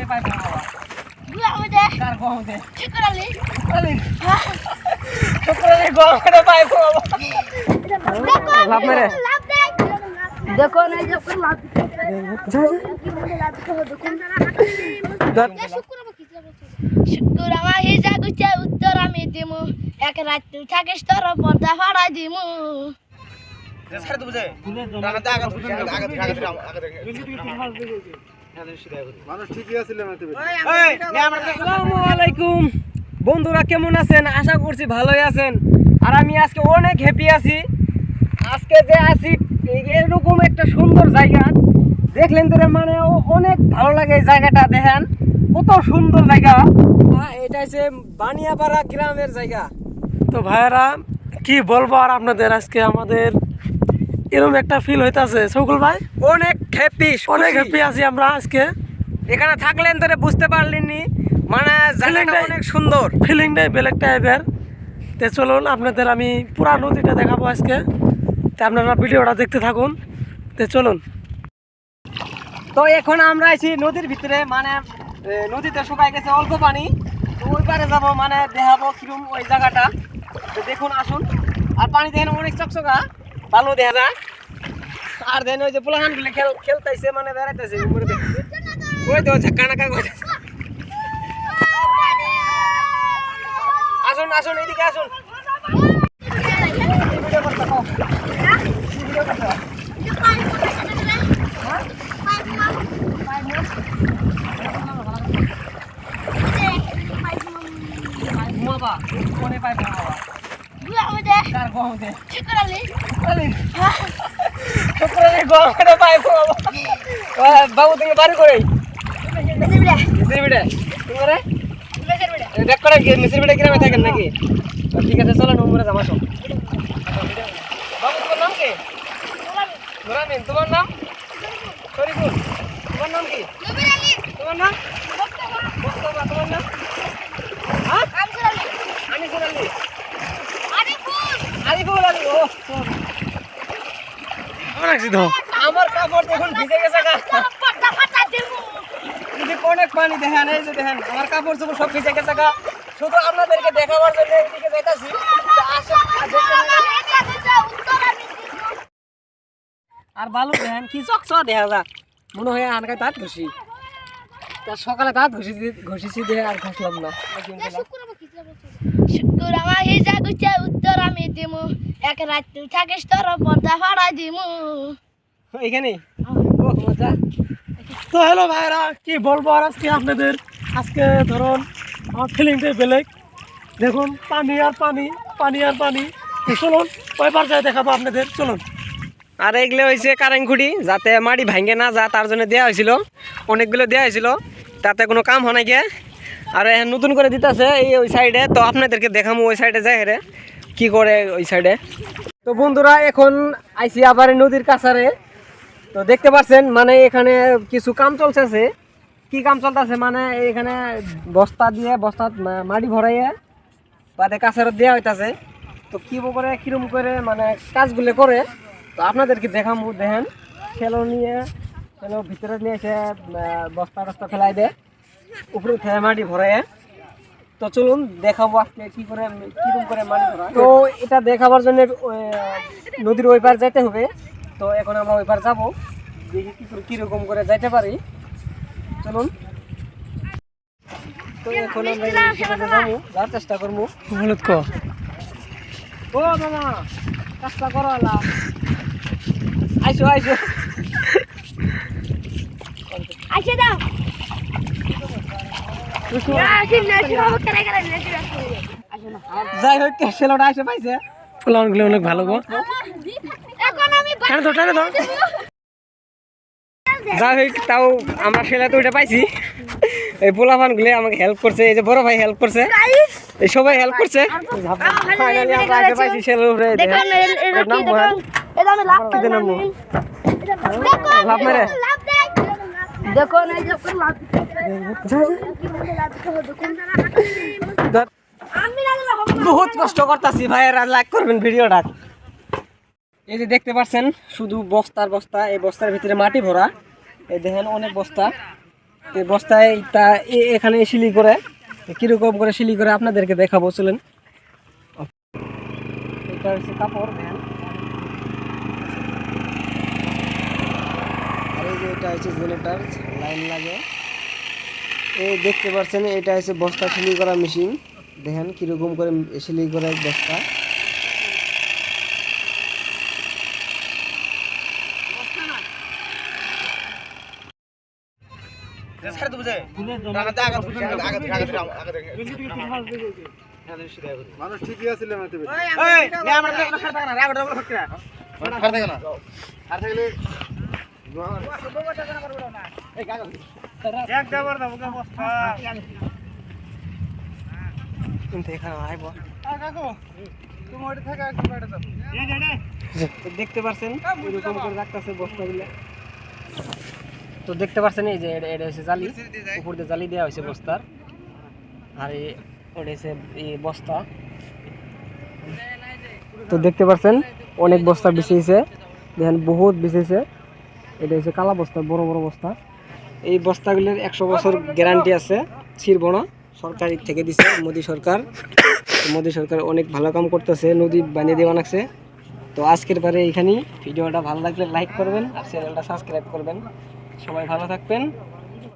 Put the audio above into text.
কোনে পাইবো বাবা বুয়া মধ্যে কার গম দে ঠিকরালি আলি শুক্রবারে গম করে পাইবো বাবা লাভ মেরে লাভ দেয় দেখো না যে কোন লাভ শুক্রবার হিজা গুছে উত্তর আমি দিমু এক রাত তুই থাকিস তোর পর্দা ফাড়াই দিমু ছাড় তো বুঝে রাগাতে আগা মানুষ ঠিকই আছিল আসসালামু আলাইকুম বন্ধুরা, কেমন আছেন? আশা করছি ভালোই আছেন। আর আমি আজকে অনেক হ্যাপি আছি। আজকে যে আছি এরকম একটা সুন্দর জায়গা দেখলেন তো, মানে অনেক ভালো লাগে এই জায়গাটা। দেখেন কত সুন্দর জায়গা। এটা হচ্ছে বানিয়াপাড়া গ্রামের জায়গা। তো ভাইয়েরা কি বলবো আর আপনাদের, আজকে আমাদের এরকম একটা ফিল হইতাছে সকল ভাই, অনেক হ্যাপি আছি আমরা আজকে। এখানে থাকলেন তো বুঝতে পারলেননি, মানে জায়গাটা অনেক সুন্দর, ফিলিংটাই বেলেগ টাইপের। তো চলুন আপনাদের আমি পুরা নদীটা দেখাবো আজকে, তো আপনারা ভিডিওটা দেখতে থাকুন। তো চলুন। তো এখন আমরা আছি নদীর ভিতরে, মানে নদীতে শুকাই গেছে অল্প পানি। তো ওই পারে যাবো, মানে দেখাবো কিরম ওই জায়গাটা। তো দেখুন, আসুন। আর পানি দেখেন অনেক চকচকা, ভালো দেখা যায়। আর দেখেন ওই যে পোলাহান গুলো খেলতেছে, মানে বেড়াইতেছে। ওই তো ঝাক্কা নাকা করতেছে। আসুন আসুন, এদিকে আসুন। বাবা কোনে পাইবো বাবা বুয়া মধ্যে কার গম দে ঠিকরালি আলি শুক্রবারে গম করে পাইবো বাবা। বাবু তুমি বাড়ি করে মিসির বিড়ে তোমারে দেখ করে মিসির বিড়ে গ্রামে থাকেন নাকি? ঠিক আছে, চলো নম্বরে যাবো। বাবু তোমার নাম কি? নুরামিন। তোমার নাম? শরীফুল। তোমার নাম কি? তোমার নাম? মোস্তফা। তোমার নাম? হ্যাঁ, আনিসুর আলী। আরিফুল আলী। ও আমার কাপড় দেখুন ভিজে গেছে। যদি অনেক পানি দেখেন, এই যে দেখেন আমার কাপড় চোপড় সব ভিজে গেছে। শুধু আপনাদেরকে দেখাবার জন্য এইদিকে যাইতাছি। আর ভালো দেখেন কি চকচক দেখা যা, মনে হয় আনকায় দাঁত ঘষি। তার সকালে দাঁত ঘষিছি দেখে আর ঘষলাম না। শুক্রবার হিজা গুছে উত্তর আমি দিমু এক রাত তুই থাকিস তোর পর্দা ফাড়াই দিমু এখানে মজা। তো হ্যালো ভাইরা, কি বলবো আর আজকে আপনাদের, আজকে ধরুন আমার ফিলিংটাই বেলেগ। দেখুন পানি আর পানি, পানি আর পানি। তো চলুন ওই পার যাই দেখাবো আপনাদের, চলুন। আর এগুলো হয়েছে কারেন্ট খুঁটি, যাতে মাটি ভাঙে না যা, তার জন্য দেওয়া হয়েছিল। অনেকগুলো দেওয়া হয়েছিল, তাতে কোনো কাম হয় না গিয়ে। আর এখন নতুন করে দিতেছে এই ওই সাইডে। তো আপনাদেরকে দেখাবো ওই সাইডে যাই রে কি করে ওই সাইডে। তো বন্ধুরা, এখন আইসি আবার নদীর কাছারে। তো দেখতে পাচ্ছেন, মানে এখানে কিছু কাম চলতেছে। কি কাম চলতেছে, মানে এখানে বস্তা দিয়ে বস্তা মাটি ভরাইয়ে বাদে কাছারত দেওয়া হইতাছে। তো কি করে কিরম করে মানে কাজগুলো করে, তো আপনাদেরকে দেখাবো। দেখেন খেলো নিয়ে খেলো ভিতরে নিয়ে এসে বস্তা টস্তা ফেলাই দেয়, উপরে উঠে মাটি ভরাইয়ে। তো চলুন দেখাবো আজকে কি করে কিরম করে মাটি ভরা। তো এটা দেখাবার জন্য নদীর ওই পার যাইতে হবে। তো এখন আমরা ওই পার যাবো, দেখি কি করে কিরকম করে যাইতে পারি। চলুন। তো এখন আমরা যাবো, যাওয়ার চেষ্টা করবো। হলুদ ক ও মামা কাজটা করো আলা, আইসো আইসো। আইছে দাও যাই হোক ছেলেটা এসে পাইছে। ফুলাগুলো অনেক ভালো গো। টানে দাও, টানে দাও। যাই হোক, তাও আমরা ছেলে তো ওইটা পাইছি। এই পোলাপান গুলো আমাকে হেল্প করছে, এই যে বড় ভাই হেল্প করছে, এই সবাই হেল্প করছে। ফাইনালি আমরা আগে পাইছি ছেলের উপরে। লাভ মেরে দেখো না যে বহুত কষ্ট করতেছি ভাইয়েরা, লাইক করবেন ভিডিওটা। এই যে দেখতে পাচ্ছেন শুধু বস্তার বস্তা, এই বস্তার ভিতরে মাটি ভরা। এই দেখেন অনেক বস্তা। এই বস্তায় তা এখানে সিলি করে কিরকম করে সিলি করে আপনাদেরকে দেখাবো, চলেন। এটা হচ্ছে কাপড় ভ্যান, আর এই যে এটা হচ্ছে জেনারেটর, লাইন লাগে। এই দেখতে পাচ্ছেন এটা হচ্ছে বস্তা সিলি করা মেশিন, দেখেন কিরকম করে সিলি করে বস্তা। মানুষ ঠিকই আছিল এমনিতে বেশি। আর থাকে না আর থাকলে কিন্তু এখানে আইব তো দেখতে পাচ্ছেন এরকম করে রাখতেছে বস্তাগুলো। তো দেখতে পাচ্ছেন এই যে এটা হচ্ছে জালি, উপর দিয়ে জালি দেওয়া হয়েছে বস্তার, আর ওটা হচ্ছে এই বস্তা। তো দেখতে পাচ্ছেন অনেক বস্তা বিছিয়েছে, দেখেন বহুত বিছিয়েছে। এটা হচ্ছে কালা বস্তা, বড় বড় বস্তা। এই বস্তাগুলোর 100 বছর গ্যারান্টি আছে, ছিড়ব না, সরকারি থেকে দিছে মোদি সরকার। মোদি সরকার অনেক ভালো কাম করতেছে, নদী বানিয়ে দিয়ে বানাচ্ছে। তো আজকের বারে এইখানেই, ভিডিওটা ভালো লাগলে লাইক করবেন আর চ্যানেলটা সাবস্ক্রাইব করবেন। সবাই ভালো থাকবেন।